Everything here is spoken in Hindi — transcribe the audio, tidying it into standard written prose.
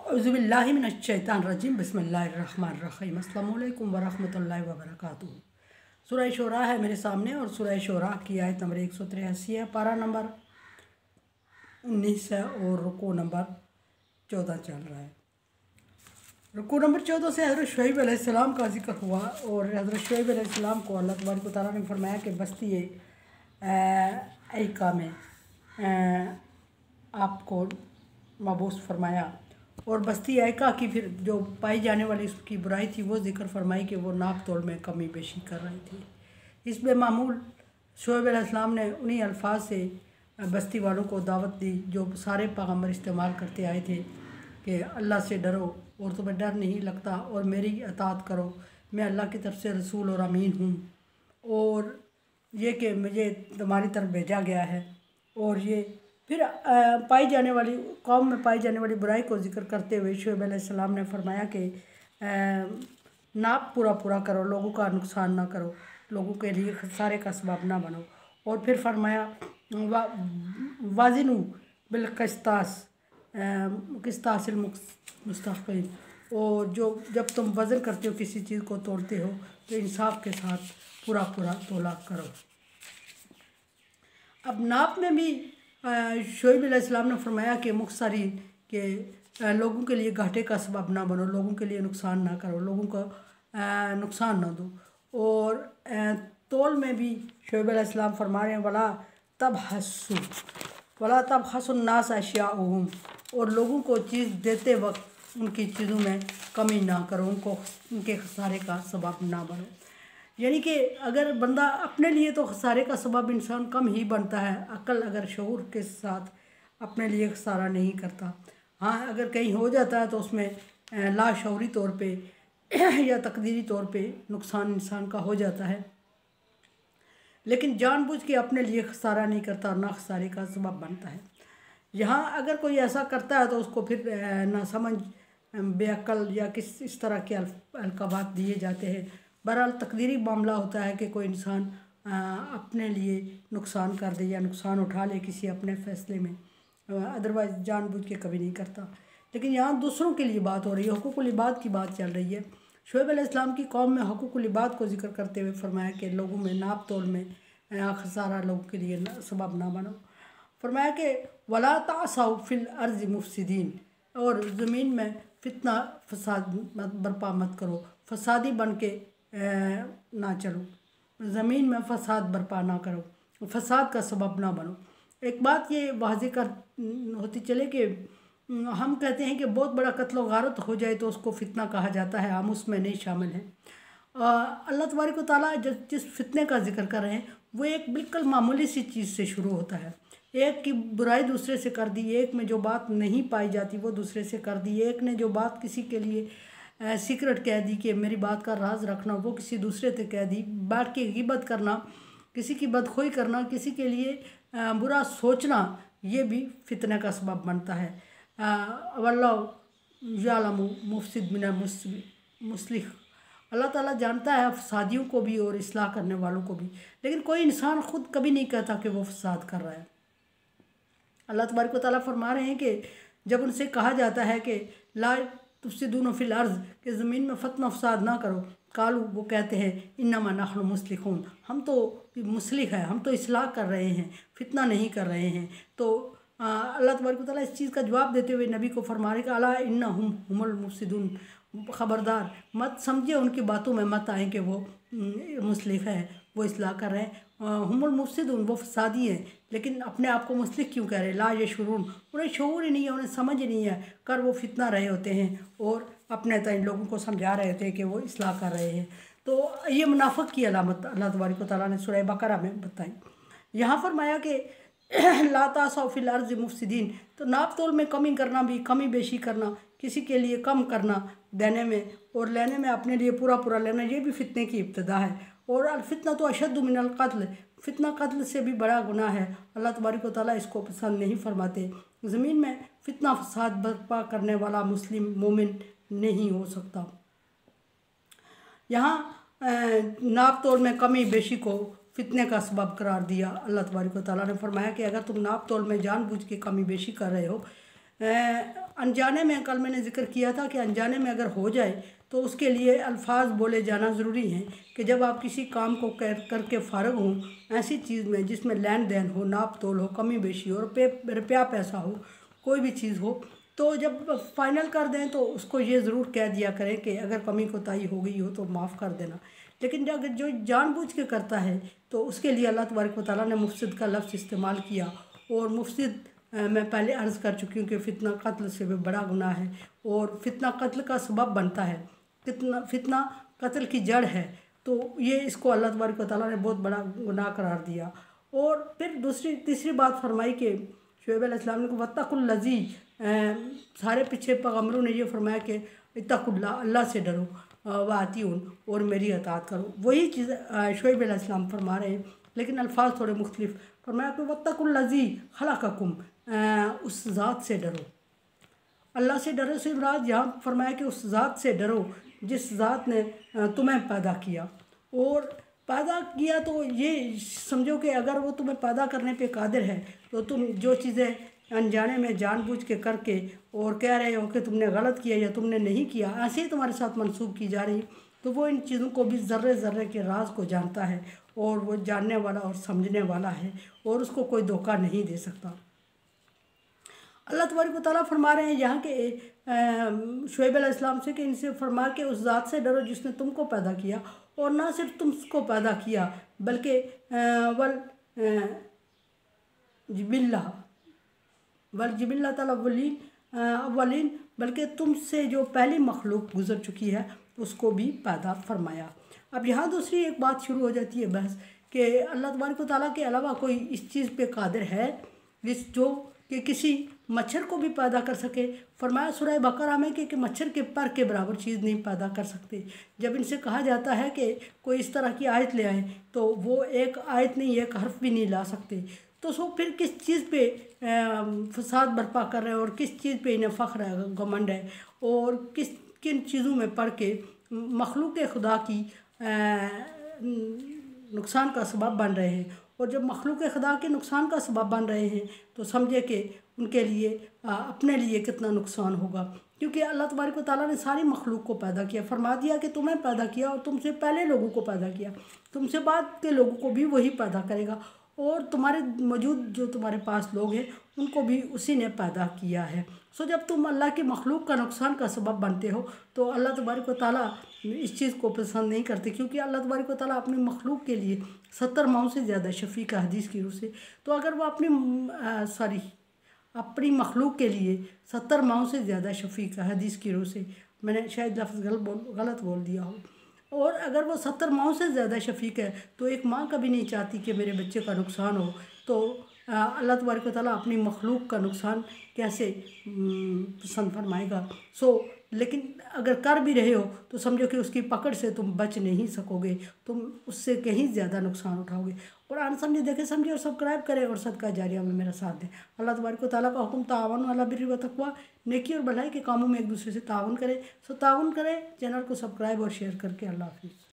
औज़ुबिल्लाहिमिनश्शैतानिर्रजीम बिस्मिल्लाहिर्रहमानिर्रहीम अस्सलामु अलैकुम वरहमतुल्लाहि वबरकातुहू। सूरह शोरा है मेरे सामने और सूरह शोरा की आयत नंबर 183 है, पारा नंबर 19 है और रुकू नंबर 14 चल रहा है। रुकू नंबर 14 से हज़रत शुएब अलैहिस्सलाम का जिक्र हुआ और हज़रत शुएब अलैहिस्सलाम को अल्लाह तबारक व तआला ने फरमाया कि बस्ती ऐका में आपको मबूस फरमाया और बस्ती ऐका की फिर जो पाई जाने वाली उसकी बुराई थी वो जिक्र फरमाई कि वो नाप तोल में कमी बेशी कर रही थी। इस बेमामूल शुएब अलैहिस्सलाम ने उन्हीं अल्फाज से बस्ती वालों को दावत दी जो सारे पैगम्बर इस्तेमाल करते आए थे कि अल्लाह से डरो और तुम्हें डर नहीं लगता और मेरी अताअत करो, मैं अल्लाह की तरफ से रसूल और अमीन हूँ और ये कि मुझे तुम्हारी तरफ भेजा गया है। और ये फिर पाई जाने वाली कौम में पाई जाने वाली बुराई को जिक्र करते हुए शुएब अलैहिस्सलाम ने फरमाया कि नाप पूरा करो, लोगों का नुकसान ना करो, लोगों के लिए खसारे का सबब ना बनो। और फिर फरमाया वाजिनु बिल किस्तासिल मुस्तकीम, और जो जब तुम वज़न करते हो किसी चीज़ को तोड़ते हो तो इंसाफ के साथ पूरा तोला करो। अब नाप में भी शुएब अलैहिस्सलाम ने फरमाया कि मुखसरीन के लोगों के लिए घाटे का सबब ना बनो, लोगों के लिए नुकसान ना करो, लोगों को नुकसान ना दो। और तोल में भी शुएब अलैहिस्सलाम फरमा रहे हैं वला तब हसुन्नास अशियाउहुम, और लोगों को चीज़ देते वक्त उनकी चीज़ों में कमी ना करो, उनको उनके खसारे का सबब ना बनो। यानी कि अगर बंदा अपने लिए तो खसारे का सबब इंसान कम ही बनता है, अक्ल अगर शऊर के साथ अपने लिए खसारा नहीं करता। हाँ, अगर कहीं हो जाता है तो उसमें लाशऊरी तौर पे या तकदीरी तौर पे नुकसान इंसान का हो जाता है, लेकिन जानबूझ के अपने लिए खसारा नहीं करता और ना खसारे का सबब बनता है। यहाँ अगर कोई ऐसा करता है तो उसको फिर ना समझ बेअक्ल या किस इस तरह के अलकाबात दिए जाते हैं। बहरहाल तकदीरी मामला होता है कि कोई इंसान अपने लिए नुकसान कर दे या नुकसान उठा ले किसी अपने फ़ैसले में, अदरवाइज़ जानबूझ के कभी नहीं करता। लेकिन यहाँ दूसरों के लिए बात हो रही है, हुकूकुल इबाद की बात चल रही है। शुएब अलैहिस्सलाम की कौम में हुकूकुल इबाद को जिक्र करते हुए फरमाया कि लोगों में नाप तोल में खसारा लोगों के लिए सबब ना बनो। फरमाया कि वला तासाउ फिल अर्ज़ मुफसिदीन, और ज़मीन में फितना फसाद बर्पा मत करो, फसादी बन के ना चलो, ज़मीन में फसाद बर्पा ना करो, फसाद का सबब ना बनो। एक बात ये वाज़ेह कर होती चले कि हम कहते हैं कि बहुत बड़ा कत्ल गारत हो जाए तो उसको फितना कहा जाता है, हम उसमें नहीं शामिल हैं। अल्लाह तबारक व तआला जिस फितने का जिक्र कर रहे हैं वो एक बिल्कुल मामूली सी चीज़ से शुरू होता है। एक की बुराई दूसरे से कर दी, एक में जो बात नहीं पाई जाती वो दूसरे से कर दी, एक ने जो बात किसी के लिए सीक्रेट कह दी कि मेरी बात का राज रखना, वो किसी दूसरे से कह दी। बैठ के गिबत करना, किसी की बदखोई करना, किसी के लिए बुरा सोचना, ये भी फितने का सबब बनता है। वल्लाहु यअलमु मुफसिद मिनल मुस्लिह, अल्लाह ताला जानता है फसादियों को भी और इस्लाह करने वालों को भी, लेकिन कोई इंसान ख़ुद कभी नहीं कहता कि वो फसाद कर रहा है। अल्लाह तबारक व तआला फरमा रहे हैं कि जब उनसे कहा जाता है कि ला तुफसिदून फिल अर्ज़, कि ज़मीन में फतना फसाद ना करो, कालू, वो कहते हैं इन्नमा नहनु मुस्लिहून, हम तो मुस्लिह है, हम तो इस्लाह कर रहे हैं, फितना नहीं कर रहे हैं। तो अल्लाह तबारक व तआला इस चीज़ का जवाब देते हुए नबी को फरमा रहे कि अला इन्नहुम हुमुल मुफसिदून, ख़बरदार मत समझे उनकी बातों में मत आए कि वो मुस्लिह है, वो इस्लाह कर रहे हैं। हुमुल मुफसिदून, वो फसादी हैं, लेकिन अपने आप को मुस्लिह क्यों कह रहे हैं? ला यशुरून, उन्हें शऊर ही नहीं है, उन्हें समझ ही नहीं है, कर वो फितना रहे होते हैं और अपने तय लोगों को समझा रहे होते हैं कि वो इस्लाह कर रहे हैं। तो ये मुनाफिक की अलामत अल्लाह तबारक व तआला ने सूरह बकरा में बताई। यहाँ फरमाया कि ला तासाउ फिल अर्ज़ मुफसिदीन, तो नाप तोल में कमी करना भी, कमी बेशी करना, किसी के लिए कम करना देने में और लेने में अपने लिए पूरा लेना, ये भी फितने की इब्तिदा है। और अलफितना तो अशद्दु मिनल कत्ल, फितना कत्ल से भी बड़ा गुनाह है। अल्लाह तबारक व तआला इसको पसंद नहीं फरमाते। ज़मीन में फितना फसाद बर्पा करने वाला मुस्लिम मोमिन नहीं हो सकता। यहाँ नाप तोल में कमी बेशी को फितने का सबब करार दिया। अल्लाह तबारक व तआला ने फरमाया कि अगर तुम नाप तोल में जानबूझ के कमी बेशी कर रहे हो अनजाने में कल मैंने जिक्र किया था कि अनजाने में अगर हो जाए तो उसके लिए अल्फाज बोले जाना ज़रूरी हैं कि जब आप किसी काम को करके फ़ारग हों ऐसी चीज़ में जिसमें लेन देन हो, नाप तोल हो, कमी बेशी हो, रुपया पैसा हो, कोई भी चीज़ हो, तो जब फाइनल कर दें तो उसको ये ज़रूर कह दिया करें कि अगर कमी कोताही हो गई हो तो माफ़ कर देना। लेकिन अगर जो जानबूझ के करता है तो उसके लिए अल्लाह तबारक व तआला ने मुफसिद का लफ्ज़ इस्तेमाल किया। और मुफसिद मैं पहले अर्ज़ कर चुकी हूँ कि फ़ितना कत्ल से भी बड़ा गुनाह है और फ़ितना कत्ल का सबब बनता है, फ़ितना कत्ल की जड़ है। तो ये इसको अल्लाह तबारक व तआला ने बहुत बड़ा गुनाह करार दिया। और फिर तीसरी बात फरमाई कि शुएब अलैहिस्सलाम ने वत्तकुल्लज़ी, सारे पीछे पैगम्बरों ने ये फरमाया कि इत्तकुल्लाह, अल्लाह से डरो, वातिऊन, और मेरी अताअत करो। वही चीज़ शुएब अलैहिस्सलाम फरमा रहे हैं लेकिन अल्फाज थोड़े मुख्तलिफ। फरमाया कि वत्तकुल्लज़ी खलक़कुम, उस ज़ात से डरो। अल्लाह से डरो से मुराद यहाँ फरमाया कि उस ज़ात से डरो जिस ज़ात ने तुम्हें पैदा किया। और पैदा किया तो ये समझो कि अगर वो तुम्हें पैदा करने पे कादिर है तो तुम जो चीज़ें अनजाने में जानबूझ के करके और कह रहे हो कि तुमने गलत किया या तुमने नहीं किया, ऐसे ही तुम्हारे साथ मंसूब की जा रही, तो वो इन चीज़ों को भी ज़र्रे ज़र्रे के राज को जानता है और वो जानने वाला और समझने वाला है और उसको कोई धोखा नहीं दे सकता। अल्लाह तबारक व तआला फरमा रहे हैं यहाँ के शुएब अलैहिस्सलाम से कि इनसे फरमा के उस ज़ात से डरो जिसने तुमको पैदा किया और ना सिर्फ तुमको पैदा किया बल्कि वल जिबिल्ला वल जिबिल्ला अव्वलीन, बल्कि तुमसे जो पहली मखलूक गुजर चुकी है उसको भी पैदा फरमाया। अब यहाँ दूसरी एक बात शुरू हो जाती है बहस कि अल्लाह तबारक व तआला के अलावा कोई इस चीज़ पे कादिर है जो कि किसी मच्छर को भी पैदा कर सके। फरमाया सूरह बकरा में कि मच्छर के पर के बराबर चीज़ नहीं पैदा कर सकते। जब इनसे कहा जाता है कि कोई इस तरह की आयत ले आए तो वो एक आयत नहीं, एक हर्फ भी नहीं ला सकते, तो सो फिर किस चीज़ पे फसाद बर्पा कर रहे हैं और किस चीज़ पे इन्हें फ़ख्र है, घमंड है, और किन चीज़ों में पढ़ के मखलूक खुदा की नुकसान का सबब बन रहे हैं। और जब मखलूक खुदा के नुकसान का सबब बन रहे हैं तो समझे कि उनके लिए अपने लिए कितना नुकसान होगा, क्योंकि अल्लाह तबारक व तआला ने सारी मखलूक को पैदा किया। फरमा दिया कि तुम्हें पैदा किया और तुमसे पहले लोगों को पैदा किया, तुमसे बाद के लोगों को भी वही पैदा करेगा, और तुम्हारे मौजूद जो तुम्हारे पास लोग हैं उनको भी उसी ने पैदा किया है। सो जब तुम अल्लाह की मखलूक का नुकसान का सबब बनते हो तो अल्लाह तबारक व तआला इस चीज़ को पसंद नहीं करते, क्योंकि अल्लाह तबारक व तआला अपनी मखलूक के लिए 70 माहों से ज़्यादा शफ़ीक है हदीस की रूह से। तो अगर वो अपनी मखलूक के लिए 70 माहों से ज़्यादा शफ़ीक है हदीस की रूह से, मैंने शायद लफ्ज़ गलत बोल दिया हो, और अगर वो 70 माहों से ज़्यादा शफ़ीक है तो एक माँ कभी नहीं चाहती कि मेरे बच्चे का नुकसान हो। तो अल्लाह तबारक व तआला अपनी मखलूक का नुकसान कैसे पसंद फरमाएगा। लेकिन अगर कर भी रहे हो तो समझो कि उसकी पकड़ से तुम बच नहीं सकोगे, तुम उससे कहीं ज़्यादा नुकसान उठाओगे। और अनसमझे देखे समझे और सब्सक्राइब करें और सदका जारिया में मेरा साथ दें। अल्लाह तबारक व तआला का हुक्म तावन अला बिर्रि व तक़वा, नेकी और भलाई के कामों में एक दूसरे से तावन करें। तावन करें, चैनल को सब्सक्राइब और शेयर करके। अल्लाह हाफ़िज़।